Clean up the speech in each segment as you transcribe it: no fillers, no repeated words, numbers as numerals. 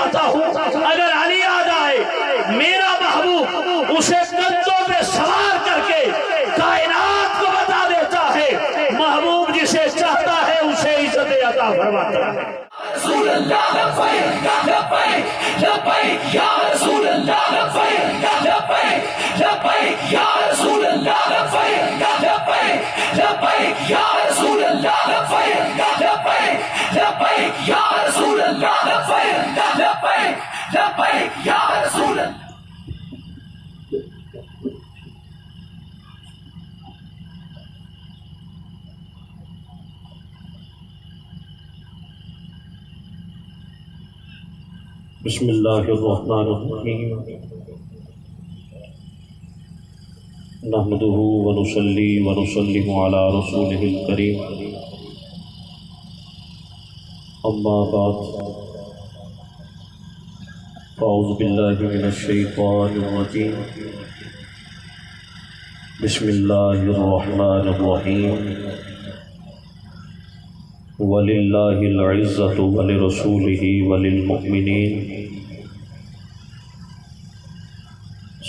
چاہتا ہوں اگر علی آ جائے میرا محبوب اسے کندھوں پہ سوار کر کے کائنات کو بتا دیتا ہے محبوب جسے چاہتا ہے اسے عزت عطا فرماتا ہے۔ رسول اللہ لبیک لبیک لبیک یا رسول اللہ لبیک لبیک لبیک یا رسول اللہ لبیک لبیک لبیک یا رسول اللہ لبیک لبیک لبیک یا رسول اللہ لبیک لبیک لبیک یا رسول اللہ۔ بسم اللہ الرحمن الرحیم نحمده ونصلی ونسلم علی رسوله الکریم اما بعد فاعوذ باللہ من الشیطان الرجیم بسم اللہ الرحمن الرحیم وَلِلَّهِ الْعِزَّةُ وَلِرَسُولِهِ وَلِلْمُؤْمِنِينَ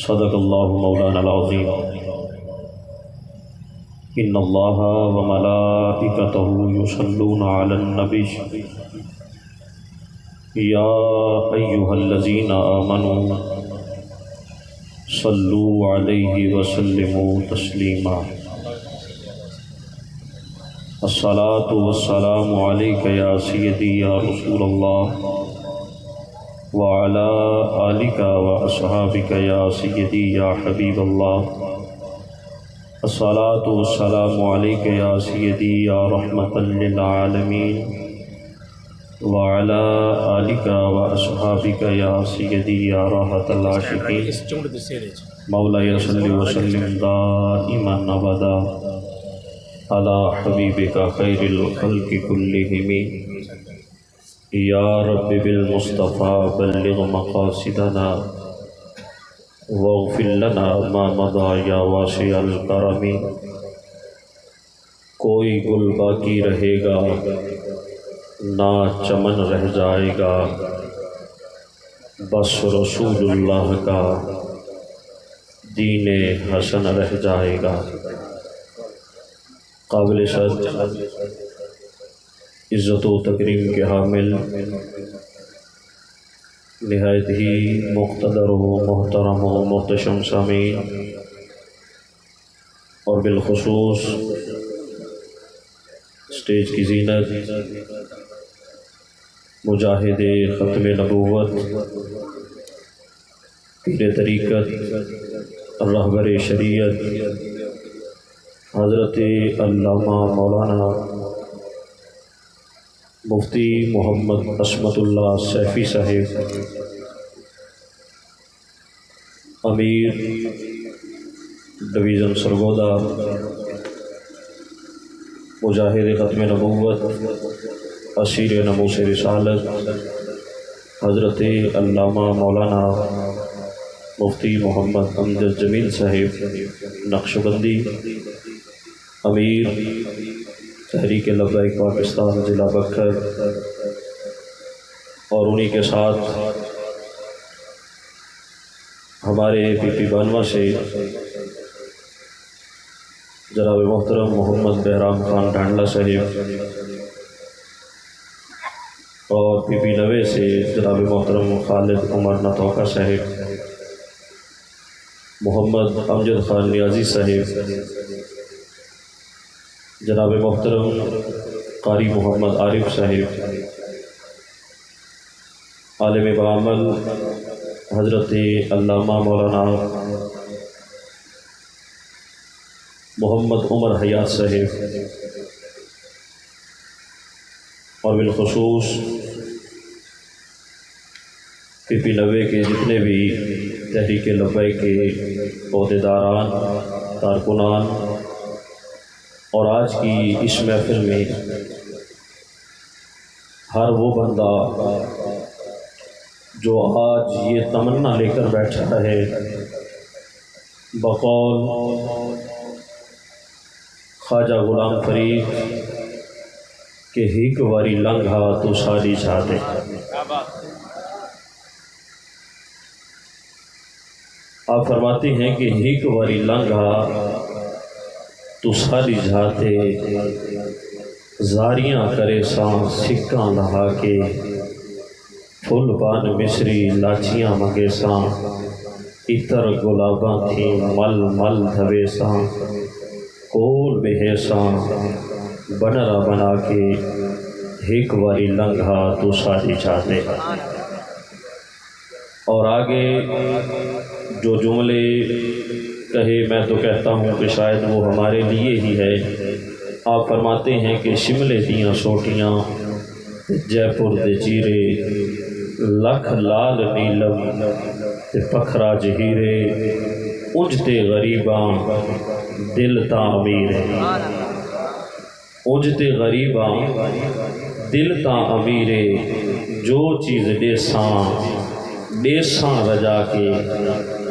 صدق اللہ مولانا العظیم۔ ان اللہ وملائکتہ یصلون علی النبی یا ایہا الذین آمنوا صلوا علیہ وسلموا تسلیما۔ الصلاة والسلام علیک یا سیدی یا رسول اللہ وعلی آلک واصحابک یا سیدی یا حبیب اللہ۔ الصلاة والسلام علیک یا سیدی یا رحمۃ للعالمین وعلی آلک واصحابک یا سیدی یا راحۃ العاشقین۔ مولاي صلی وسلم دائما ابدا علی حبیبک خیر الخلق کلہم یا رب بالمصطفیٰ بلغ مقاصدنا واغفر لنا ما مضى یا واسع الکرم۔ کوئی گل باقی رہے گا نہ چمن رہ جائے گا، بس رسول اللہ کا دین حسن رہ جائے گا۔ قابل صد عزت و تکریم کے حامل نہایت ہی مقتدر و محترم و محتشم سامعین، اور بالخصوص اسٹیج کی زینت مجاہد ختم نبوت، پیر طریقت، رہبر شریعت حضرت علامہ مولانا مفتی محمد عصمت اللہ سیفی صاحب، امیر ڈویژن سرگودا، مجاہد ختم نبوت، اسیر ناموس رسالت حضرت علامہ مولانا مفتی محمد امجد جمیل صاحب نقشبندی، امیر تحریک لبیک پاکستان ضلع بکر، اور انہی کے ساتھ ہمارے پی پی بانوا سے جناب محترم محمد بہرام خان ڈھانڈلا صاحب، اور پی پی نوے سے جناب محترم خالد عمر نتوکا صاحب، محمد امجد خان نیازی صاحب، جناب محترم قاری محمد عارف صاحب، عالم بعمل حضرت علامہ مولانا محمد عمر حیات صاحب، اور بالخصوص پی پی نوے کے جتنے بھی تحریک لبیک کے عہدیداران، کارکنان، اور آج کی اس محفل میں ہر وہ بندہ جو آج یہ تمنا لے کر بیٹھا ہے بقول خواجہ غلام فرید کہ ہیک واری لنگھا تو ساری چھاتے، آپ فرماتے ہیں کہ ہک واری لنگھا تو ساری جھاتے زاریاں کرے ساں سکاں لہا کے پھل پان مصری لاچیاں مگے ساں اتر گلاباں تھیں مل مل دھوے ساں کول بہے ساں بنرا بنا کے ہک واری لنگھا تو ساری جھاتے. اور آگے جو جملے کہے میں تو کہتا ہوں کہ شاید وہ ہمارے لیے ہی ہے. آپ فرماتے ہیں کہ شملے دیاں سوٹیاں جے پور دے چیرے لکھ لال نیلم تے پکھرا جہیرے اجتے غریباں دل تا امیر ہے. اجتے غریباں دل تا امیر جو چیز دیساں رجا کے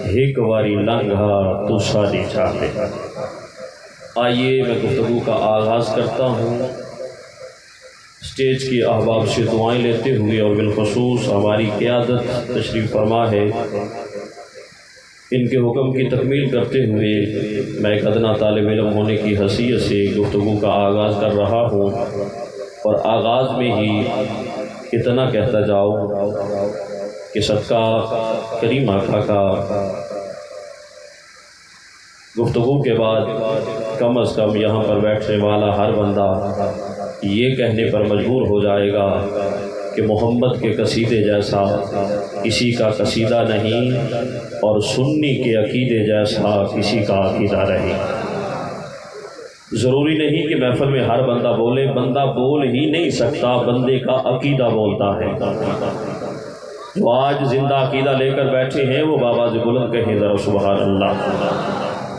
ہک واری لنگھا تو ساری جھاتے. آئیے میں گفتگو کا آغاز کرتا ہوں اسٹیج کے احباب سے دعائیں لیتے ہوئے اور بالخصوص ہماری قیادت تشریف فرما ہے ان کے حکم کی تکمیل کرتے ہوئے میں ایک ادنا طالب علم ہونے کی حیثیت سے گفتگو کا آغاز کر رہا ہوں. اور آغاز میں ہی اتنا کہتا جاؤ کہ صدقہ کریم آقا کا گفتگو کے بعد کم از کم یہاں پر بیٹھنے والا ہر بندہ یہ کہنے پر مجبور ہو جائے گا کہ محمد کے قصیدے جیسا کسی کا قصیدہ نہیں اور سنی کے عقیدے جیسا کسی کا عقیدہ نہیں. ضروری نہیں کہ محفل میں ہر بندہ بولے، بندہ بول ہی نہیں سکتا، بندے کا عقیدہ بولتا ہے. جو آج زندہ عقیدہ لے کر بیٹھے ہیں وہ بآواز بلند کہیں ذرا سبحان اللہ.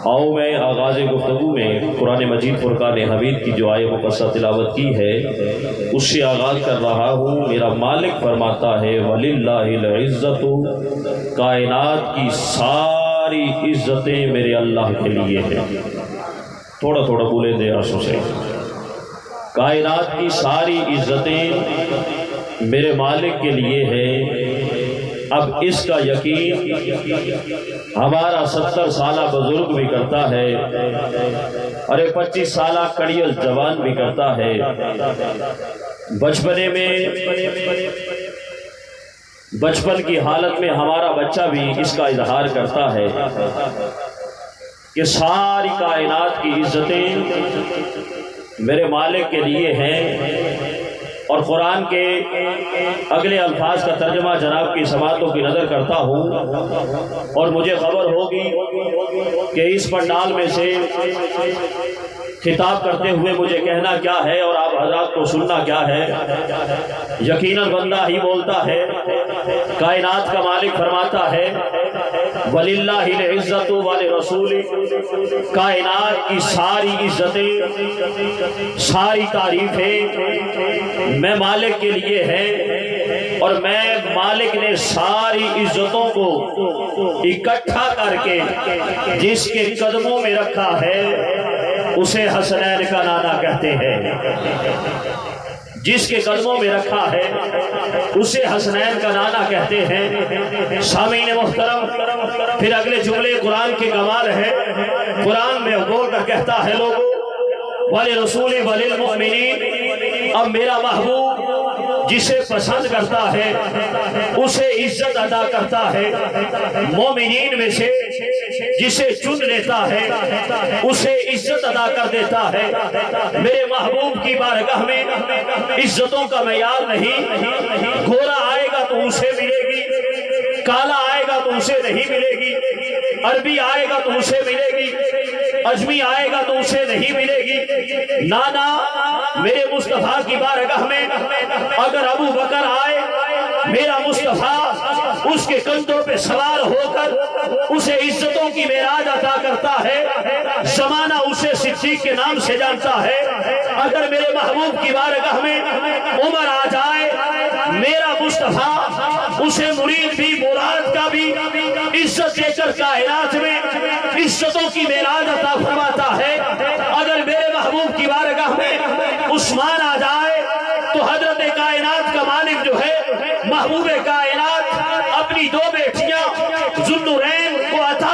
آؤ میں آغاز گفتگو میں قرآن مجید فرقان حمید کی جو آیت مقدسہ تلاوت کی ہے اس سے آغاز کر رہا ہوں. میرا مالک فرماتا ہے وَلِلَّهِ الْعِزَّةُ، کائنات کی ساری عزتیں میرے اللہ کے لیے ہیں. تھوڑا تھوڑا بولے دے آنسوں سے. کائنات کی ساری عزتیں میرے مالک کے لیے ہیں. اب اس کا یقین ہمارا 70 سالہ بزرگ بھی کرتا ہے، ارے 25 سالہ کڑیل جوان بھی کرتا ہے. بچپن کی حالت میں ہمارا بچہ بھی اس کا اظہار کرتا ہے کہ ساری کائنات کی عزتیں میرے مالک کے لیے ہیں. اور قرآن کے اگلے الفاظ کا ترجمہ جناب کی سماعتوں کی نظر کرتا ہوں اور مجھے خبر ہوگی کہ اس پنڈال میں سے خطاب کرتے ہوئے مجھے کہنا کیا ہے اور آپ حضرات کو سننا کیا ہے. یقیناً بندہ ہی بولتا ہے. کائنات کا مالک فرماتا ہے وَلِلَّهِ الْعِزَّةُ وَلِرَسُولِهِ، کائنات کی ساری عزتیں ساری تعریفیں میں مالک کے لیے ہیں اور میں مالک نے ساری عزتوں کو اکٹھا کر کے جس کے قدموں میں رکھا ہے اسے حسنین کا نانا کہتے ہیں. جس کے قدموں میں رکھا ہے اسے حسنین کا نانا کہتے ہیں. سامعین محترم، پھر اگلے جملے قرآن کے کمال ہے. قرآن میں بول کر کہتا ہے لوگوں وَلِرَسُولِ وَلِلْمُؤْمِنِينَ، اب میرا محبوب جسے پسند کرتا ہے اسے عزت عطا کرتا ہے. مومنین میں سے جسے چن لیتا ہے اسے عزت عطا کر دیتا ہے. میرے محبوب کی بارگاہ میں عزتوں کا معیار نہیں. گورا آئے گا تو اسے ملے گی، کالا آئے گا تو اسے نہیں ملے گی، عربی آئے گا تو اسے ملے گی، اجمی آئے گا تو اسے نہیں ملے گی. نانا میرے مصطفیٰ کی بارگاہ میں اگر ابو بکر آئے میرا مصطفیٰ اس کے کندھوں پہ سوار ہو کر اسے عزتوں کی معراج عطا کرتا ہے. زمانہ اسے صدیق کے نام سے جانتا ہے. اگر میرے محبوب کی بارگاہ میں عمر آ جائے میرا مصطفیٰ اسے مرید بھی مراد کا بھی عزت دے کر کائنات میں عزتوں کی معراج عطا فرماتا ہے. اگر میرے محبوب کی بارگاہ میں عثمان آ جائے تو حضرت کائنات کا مالک جو ہے محبوب کائنات اپنی 2 بیٹیاں ذوالنورین کو عطا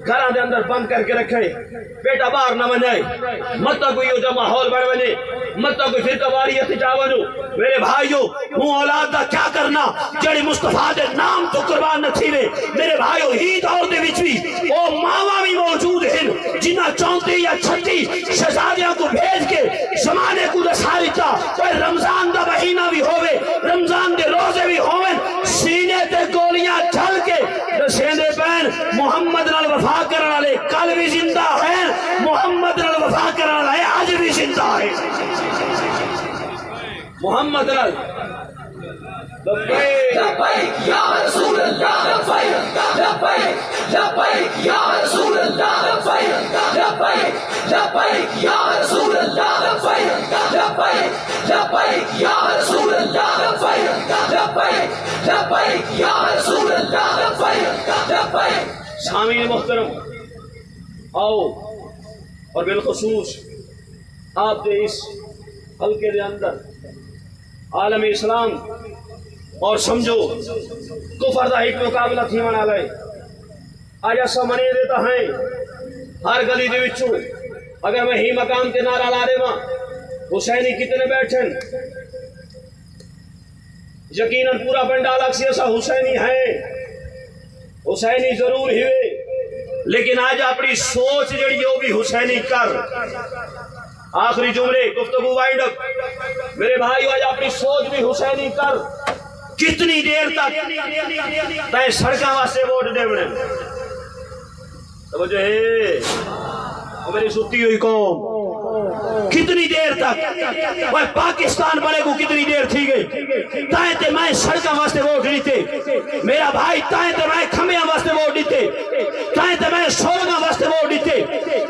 گھر دے اندر بند کر کے رکھے بیٹا باہر نہ ونے مت کوئی جو ماحول بڑھ ونے مت کوئی فرقہ واریت چا ونو میرے بھائیو ہوں اولاد دا کیا کرنا جڑی مصطفیٰ دے نام تو قربان نہ تھیوے میرے بھائیو ہی دور دے وچ بھی او ماواں بھی موجود ہیں جنہ 34 یا 36 شہزادیاں کو بھیج کے زمانے کو دساریتا اوے رمضان دا مہینہ بھی ہوے رمضان دے روزے بھی ہوون سینے تے گولیاں چل کے دسیندے پین محمد نال وفا کرن والے کل بھی زندہ ہیں محمد نال وفا کرن والے آج بھی زندہ ہیں محمد نال لبیک یا رسول اللہ لبیک لبیک لبیک یا رسول اللہ لبیک لبیک لبیک یا رسول اللہ لبیک لبیک لبیک یا رسول اللہ لبیک لبیک لبیک یا رسول اللہ لبیک لبیک سامعین محترم آؤ اور بالخصوص آپ دے اس حلقے دے اندر عالم اسلام اور سمجھو کفر دا ایک مقابلہ تھی منا لائے آج ایسا منے دیتا ہے ہر گلی دے وچوں اگر میں ہی مقام تے نعرہ لا دے ماں حسینی کتنے بیٹھن یقیناً پورا پنڈال اکسی ایسا حسینی ہے حسینی ضرور ہوئے لیکن آج اپنی سوچ جڑی ہو بھی حسینی کر آخری جملے گفتگو وائنڈ اپ میرے بھائی آج اپنی سوچ بھی حسینی کر کتنی دیر تک تے سڑکاں واسطے ووٹ دے بنے توجہ ہے میری ستی ہوئی قوم کتنی دیر تک وہ پاکستان بنے کو کتنی دیر تھی گئی تائیں تے میں سڑکاں واسطے ووٹ دیتے میرا بھائی تائیں تے میں کھمیاں واسطے ووٹ دیتے تائیں تے میں سولگاں واسطے ووٹ دیتے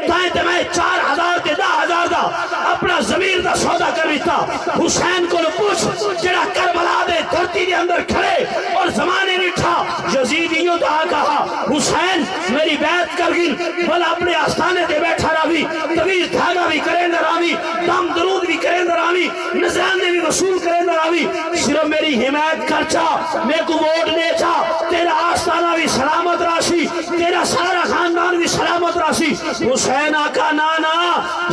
تائیں تے میں 4000 تے 10,000 دا اپنا ضمیر دا سودا کر دیتا حسین کو پوچھ جڑا کربلا دے دھرتی دے اندر کھڑے اور زمانے نٹھا یزیدیوں دا کہا حسین میری بیعت کر گن بل اپنے آستانے دے بیٹھا راوی تویز دھاگا بھی کریں در آوی دم درود بھی کریں در آوی نظرانے بھی وصول کریں در آوی صرف میری حمایت کر چاہ میں کو ووٹ لے چاہ تیرا آستانہ بھی سلامت راشی تیرا سارا خاندان بھی سلامت راشی حسین آقا نانا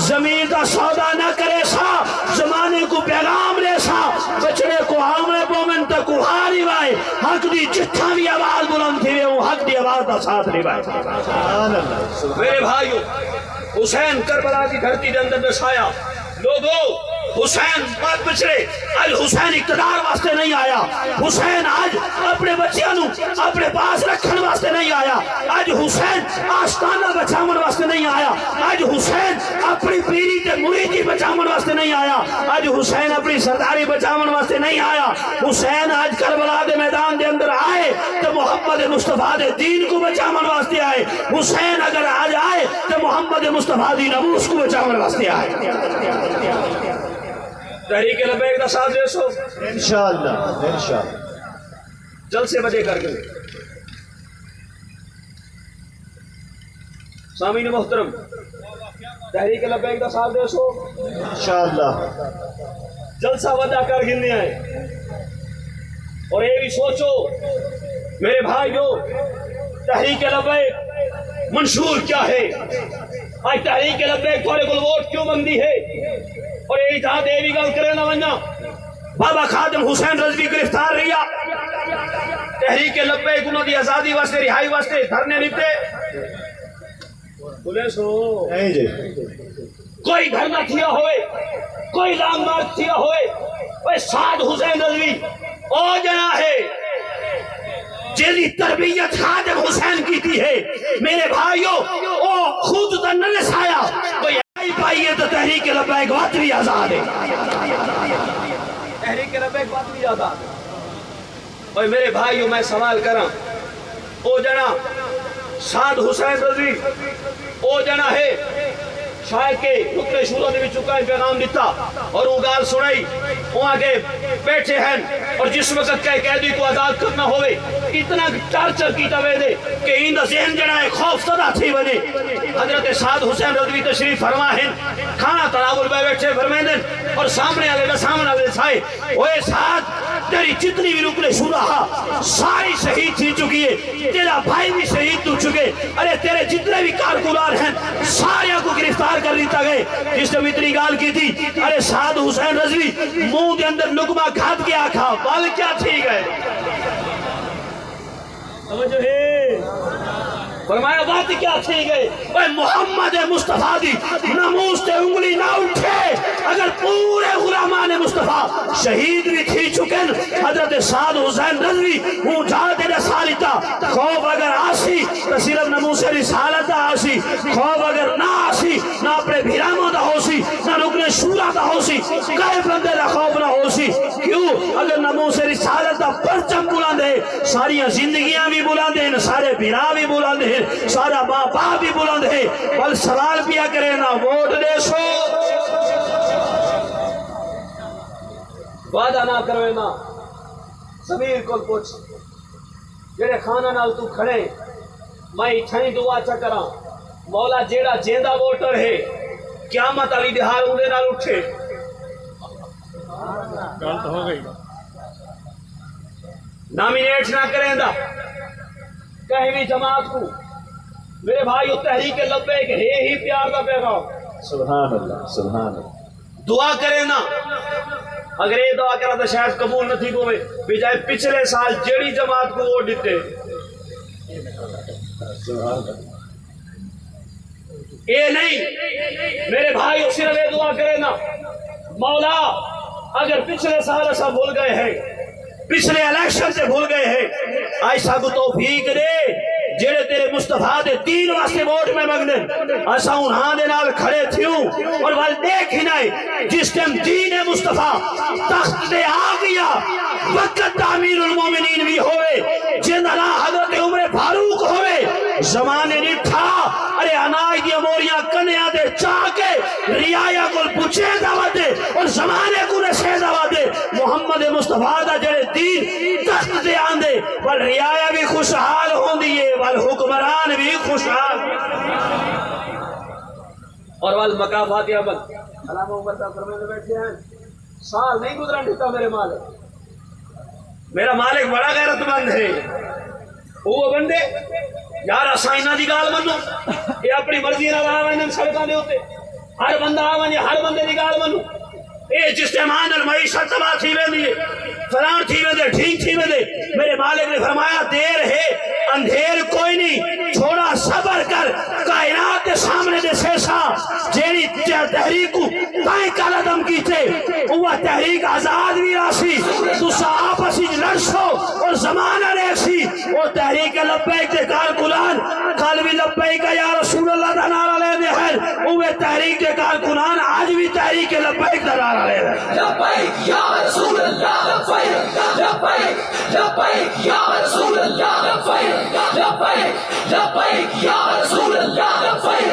زمین دا سودا نہ کرے سا زمانے کو پیغام لے سا بچڑے کو آمنے پومن تک کو ہاری بائے حق دی جتھا بھی آواز بلند تھی وہ حق دی آواز دا ساتھ لی بائے میرے بھائیو حسین کربلا کی دھرتی دے اندر بسایا لوگو حسین بات بچرے آج حسین اقتدار واسطے نہیں آیا حسین آج اپنے بچیانوں اپنے پاس رکھن واسطے نہیں آیا آج حسین آستانہ بچامن واسطے نہیں آیا آج حسین اپنی پیری تے مریدی بچامن واسطے نہیں آیا آج حسین اپنی سرداری بچامن واسطے نہیں آیا حسین آج کربلا دے میدان دے اندر آئے تو محمد مصطفیٰ دے دین کو بچامن واسطے آئے حسین اگر آج آئے تو محمد مصطفیٰ دین ابوس کو بچامن واسطے آئے تحریک لبیک دا ساتھ دے سو انشاءاللہ جلد سے بجے کر کے سامعین محترم تحریک لبیک دا ساتھ دے سو انشاءاللہ جلسہ وجہ کر گننے آئے اور یہ بھی سوچو میرے بھائیو تحریک لبیک منشور کیا ہے آج تحریک لبیک تھوڑے کو ووٹ کیوں مندی ہے اور یہ اتحاد یہ بھی گل کرے نہ ونجا بابا خادم حسین رضوی گرفتار رہیا تحریک لبیک انہوں دی آزادی واسطے رہائی واسطے دھرنے نیتے بولے سو نہیں جی کوئی دھرنا تھیا ہوئے کوئی لانگ مارچ تھیا ہوئے وہ سعد حسین رضوی او جنا ہے جیلی تربیت خادم حسین کی تھی ہے میرے بھائیو او خود تنلس آیا کوئی آئی پائیے تو تحریک لبیک بات بھی آزاد ہے تحریک لبیک بات بھی آزاد ہے اور میرے بھائیو میں سوال کرا او جنا سعد حسین رضوی او جنا ہے شاید کے رکن شوروں نے بھی چکا ہے پیغام دیتا اور وہ گال سنائی وہاں کے بیٹھے ہیں اور جس وقت کہ قیدی کو آزاد کرنا ہوئے اتنا ٹارچر کیتا ہوئے دے کہ اندہ ذہن جڑا ہے خوف صدا تھی بنے حضرت سعد حسین رضوی تشریف فرما ہیں کھانا تناول بے بیٹھے فرمائیں دیں اور سامنے آلے سامنے آلے سائے اوے سعد تیری جتنی بھی رکن شورہ ساری شہید تھی چکی ہے تیرا بھائی بھی شہید تو چکے ارے تیرے جتنے بھی کارکنان ہیں سارے کو گرفتار کر لیتا گئے. جس نے اتنی گال کی تھی ارے سعد حسین رضوی منہ کے اندر لقمہ کھاد کے آکھا بال کیا ٹھیک ہے. سمجھو فرمایا بات کیا تھی گئے اے محمد مصطفیٰ دی ناموس تے انگلی نہ اٹھے اگر پورے غلامان مصطفیٰ شہید بھی تھی چکن. حضرت سعد حسین رضوی ہوں جاتے رسالتا خوف اگر آسی تو صرف ناموس رسالت آسی, خوف اگر نہ آسی نہ اپنے بھیراموں دا ہو سی نہ رکن شورا دا ہو سی کئی بندے دا خوف نہ ہو سی. کیوں اگر ناموس رسالت دا پرچم بلاندے ساریاں زندگیاں بھی بلاندے سارے بھیرا بھی بلاندے سارا باپ بھی بلند ہے. بل سوال پیا کرے نا ووٹ دے سو وعدہ نہ کروے نا. سمیر کو پوچھ جڑے خانہ نال تو کھڑے میں ٹھائی دعا چا کراں مولا جیڑا جیندا ووٹر ہے قیامت علی دہار اندے نال اٹھے. گل تو ہو گئی نامینیٹ نہ کریں دا کہیں بھی جماعت کو. میرے بھائی تحریک لبیک ہے ہی پیار دا پیغام. سبحان اللہ سبحان اللہ. دعا کرے نا اگر یہ دعا کرا تو شاید قبول نہ تھی کو بجائے پچھلے سال جیڑی جماعت کو ووٹ دیتے اے نہیں. میرے بھائی صرف یہ دعا کرے نا مولا اگر پچھلے سال ایسا بھول گئے ہیں پچھلے الیکشن سے بھول گئے ہیں ایسا کو توفیق دے جڑے تیرے مصطفیٰ دے دین واسطے ووٹ میں مگنے ایسا انہاں دے نال کھڑے تھیوں اور وال دیکھ ہی نہیں جس ٹائم دین مصطفیٰ تخت دے آ گیا وقت تعمیر المومنین بھی ہوئے جنہاں حضرت عمر فاروق ہوئے زمانے نہیں تھا. ارے انائی دیا موریاں کنیاں دے چاہ کے ریایا کو پوچھے دعوت دے اور زمانے کو نشے دعوت دے محمد مصطفیٰ دا جڑے دین تخت دے آندے وال ریایا بھی خوشحال ہوں دیئے والحکمران بھی خوشحال اور والمقافات عمل. علامہ عمر صاحب فرمانے بیٹھے ہیں سال نہیں گزرا دیتا میرے مالک. میرا مالک بڑا غیرت مند ہے. وہ بندے یار اسائنہ دی گال منو یہ اپنی مرضی نہ رہا انہاں سڑکاں دے اوتے ہر بندہ آوے ہر بندے دی گال منو. اے جس تیمان المعیشت تباہ تھی ویندی ہے فلان تھی ویندے ٹھیک تھی ویندے. میرے مالک نے فرمایا دیر ہے اندھیر کوئی نہیں چھوڑا صبر کر کائنات کے سامنے دے سیسا جیڑی تحریک کو تائیں قدم کیتے وہ تحریک آزاد بھی راسی تسا آپسی لڑسو اور زمانہ ریسی وہ تحریک لبیک دے کارکنان قلبی لبیک یا رسول اللہ دا نعرہ لے دے ہیں وہ تحریک دے کارکنان آج بھی تحریک لبیک دا نعرہ لے دے ہیں. لبیک یا رسول اللہ لبیک لبیک لبیک یا رسول اللہ لبیک لبیک لبیک یا رسول اللہ لبیک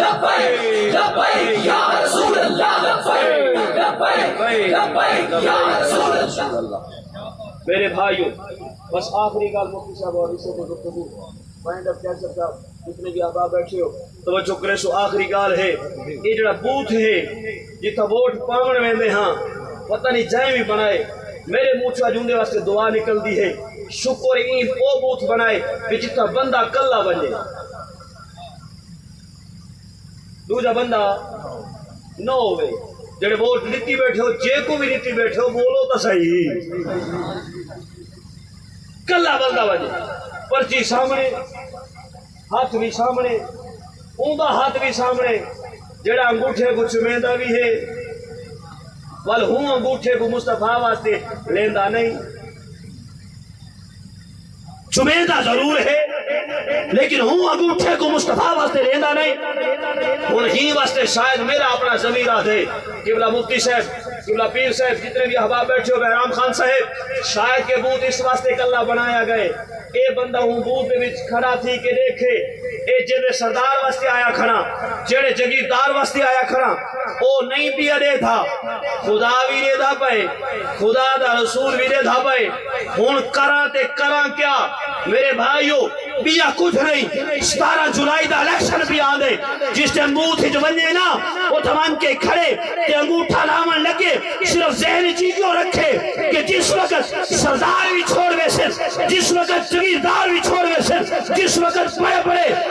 لبیک لبیک یا رسول اللہ لبیک لبیک لبیک یا رسول اللہ. میرے بھائیوں بس آخری گال مفتی صاحب اور اسے کو گفتگو مائنڈ اپ کیسر صاحب جتنے بھی آبا بیٹھے ہو توجہ کرے سو آخری گال ہے یہ جڑا بوتھ ہے جتا ووٹ پاون ویندے ہاں پتہ نہیں جائیں بھی بنائے میرے منہ چا جوندے واسطے دعا نکل دی ہے شکر این او بوتھ بنائے کہ جتا بندہ کلا بنے دوجا بندہ نہ ہوئے جڑے ووٹ لیتی بیٹھے ہو جے کو بھی لیتی بیٹھے ہو بولو تو صحیح کلا بندہ بنے پرچی سامنے ہاتھ بھی سامنے اوندا ہاتھ بھی سامنے جڑا انگوٹھے کو چمیندہ بھی ہے وال ہوں انگوٹھے کو مصطفیٰ واسطے لیندہ نہیں. چمیندہ ضرور ہے لیکن ہوں انگوٹھے کو مصطفیٰ واسطے لیندہ نہیں. اور ہی واسطے شاید میرا اپنا ضمیرہ تھے قبلہ مفتی صاحب قبلہ پیر صاحب جتنے بھی احباب بیٹھے ہو بہرام خان صاحب شاید کے بوت اس واسطے کلہ بنایا گئے اے بندہ ہوں بوت میں کھڑا تھی کہ دیکھے اے جیدے سردار واسطے آیا کھڑا جیڑے جگیردار واسطے آیا کھڑا او نہیں بھی دے تھا خدا بھی دے تھا پائے خدا دا رسول بھی دے تھا پائے ہون کراں تے کراں کیا میرے بھائیو بیا کچھ نہیں 17 جولائی دا الیکشن بھی آن دے جس ٹائم بوتھ جو بننے نا وہ تمام کے کھڑے تے انگوٹھا لامن لگے صرف ذہن چیزوں رکھے کہ جس وقت سردار بھی چھوڑ ویسے جس وقت جگیردار بھی چھوڑ ویسے جس وقت بڑے بڑے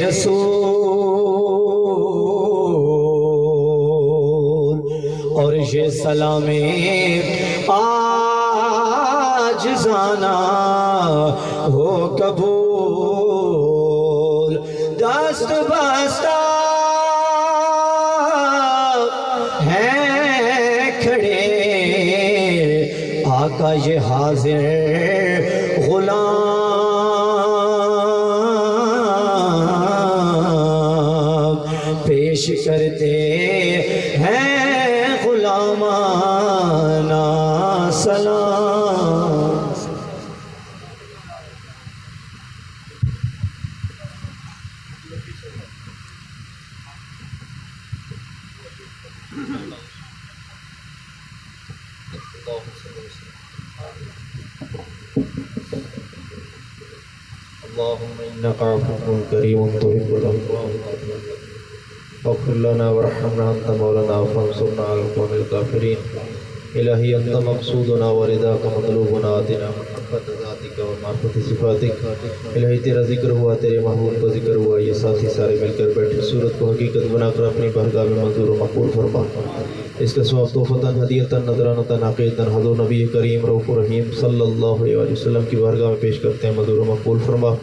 رسول اور یہ سلام عاجزانہ ہو قبول دست بستہ ہیں کھڑے آقا یہ حاضر غلام پیش کرتے ہیں غلامانہ سلام اللهم إنك عفو كريم تحب العفو فاغفر لنا وارحمنا أنت مولانا فانصرنا على القوم الكافرين إلهي أنت مقصودنا ورداك مطلوبنا آتنا محبت ذاتك ومعرفت صفاتك الہی تیرا ذکر ہوا تیرے محبوب کا ذکر ہوا یہ ساتھی سارے مل کر بیٹھے صورت کو حقیقت بنا کر اپنی بارگاہ میں منظور و مقبول فرما اس کا ثواب تحفتاً ہدیتاً نذرانتاً عقیدتاً حضور نبی کریم رؤوف رحیم صلی اللہ علیہ وسلم کی بارگاہ میں پیش کرتے ہیں منظور و مقبول فرما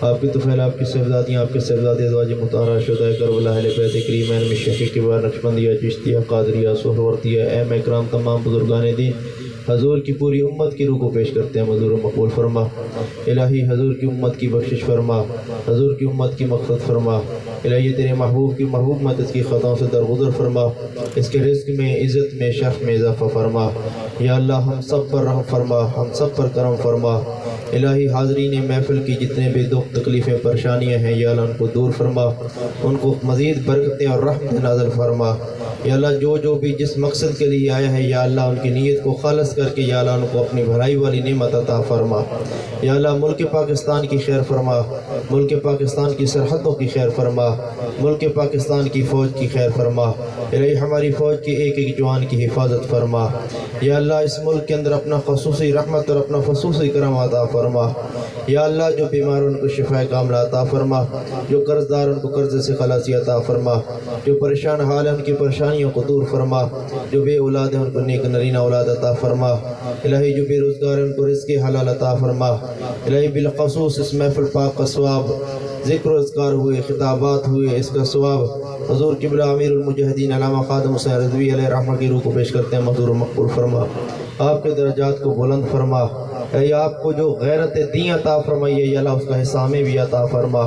آپ کی طفیل آپ کی صحبزادیاں آپ کے صحبزادی ازواج مطہرہ شہدائے کربلا اہل بیت کریمین میں شیخ کبار نقشبندیہ چشتیہ قادریہ سہروردیہ اہم اکرام تمام بزرگان دین حضور کی پوری امت کی روح کو پیش کرتے ہیں منظور و مقبول فرما الہی حضور کی امت کی بخشش فرما حضور کی امت کی مغفرت فرما الہی تیرے محبوب کی محبوب مت اس کی خطاؤں سے درگزر فرما اس کے رزق میں عزت میں شرف میں اضافہ فرما یا اللہ ہم سب پر رحم فرما ہم سب پر کرم فرما الہی حاضرین محفل کی جتنے بھی دکھ تکلیفیں پریشانیاں ہیں یا اللہ ان کو دور فرما ان کو مزید برکتیں اور رحمتیں نازل فرما یا اللہ جو بھی جس مقصد کے لیے آیا ہے یا اللہ ان کی نیت کو خالص کر کے یا اللہ ان کو اپنی بھلائی والی نعمت عطا فرما یا اللہ ملک پاکستان کی خیر فرما ملک پاکستان کی سرحدوں کی خیر فرما ملک پاکستان کی فوج کی خیر فرما الہی ہماری فوج کی ایک ایک جوان کی حفاظت فرما یا اللہ اس ملک کے اندر اپنا خصوصی رحمت اور اپنا خصوصی کرم عطا فرما یا اللہ جو بیمار ان کو شفا کاملہ عطا فرما جو قرض دار ان کو قرض سے خلاصی عطا فرما جو پریشان حال ہے ان کی پریشانیوں کو دور فرما جو بے اولاد ہیں ان کو نیک نرینہ اولاد عطا فرما الہی جو بے روزگار ہیں ان کو رزق حلال عطا فرما الہی بالخصوص اس محفل پاک کا ثواب ذکر و اذکار ہوئے خطابات ہوئے اس کا ثواب حضور قبلہ امیر المجاہدین علامہ خادم حسین رضوی علیہ رحمہ کی روح کو پیش کرتے ہیں منظور و مقبول فرما آپ کے درجات کو بلند فرما الہی آپ کو جو غیرت دین عطا فرمائیے یا اللہ اس کا حصہ ہمیں بھی عطا فرما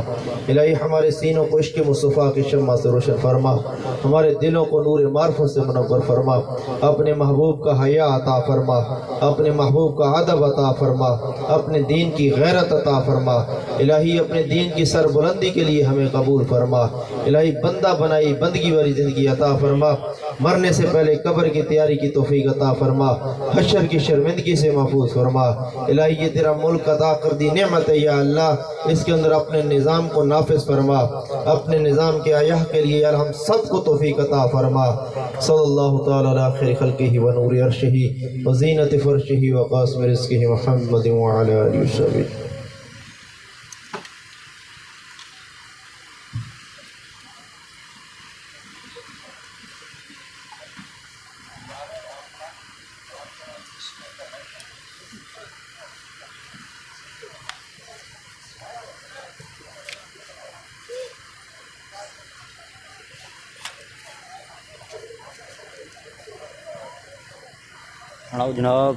الہی ہمارے سینوں کو عشق مصطفیٰ کی شمع سے روشن فرما ہمارے دلوں کو نور معرفت سے منور فرما اپنے محبوب کا حیا عطا فرما اپنے محبوب کا ادب عطا فرما اپنے دین کی غیرت عطا فرما الہی اپنے دین کی سر بلندی کے لیے ہمیں قبول فرما الہی بندہ بنائی بندگی والی زندگی عطا فرما مرنے سے پہلے قبر کی تیاری کی توفیق عطا فرما حشر کی شرمندگی سے محفوظ فرما الہی یہ تیرا ملک عطا کر دی نعمت ہے یا اللہ اس کے اندر اپنے نظام کو نافذ فرما اپنے نظام کے عیاہ کے لیے یا ہم سب کو توفیق عطا فرما صلی اللہ تعالی علی خیر خلقہ و نور عرشہ و زینت فرشہ و قاسم رزقہ محمد وعلی آلہ وصحبہ جناب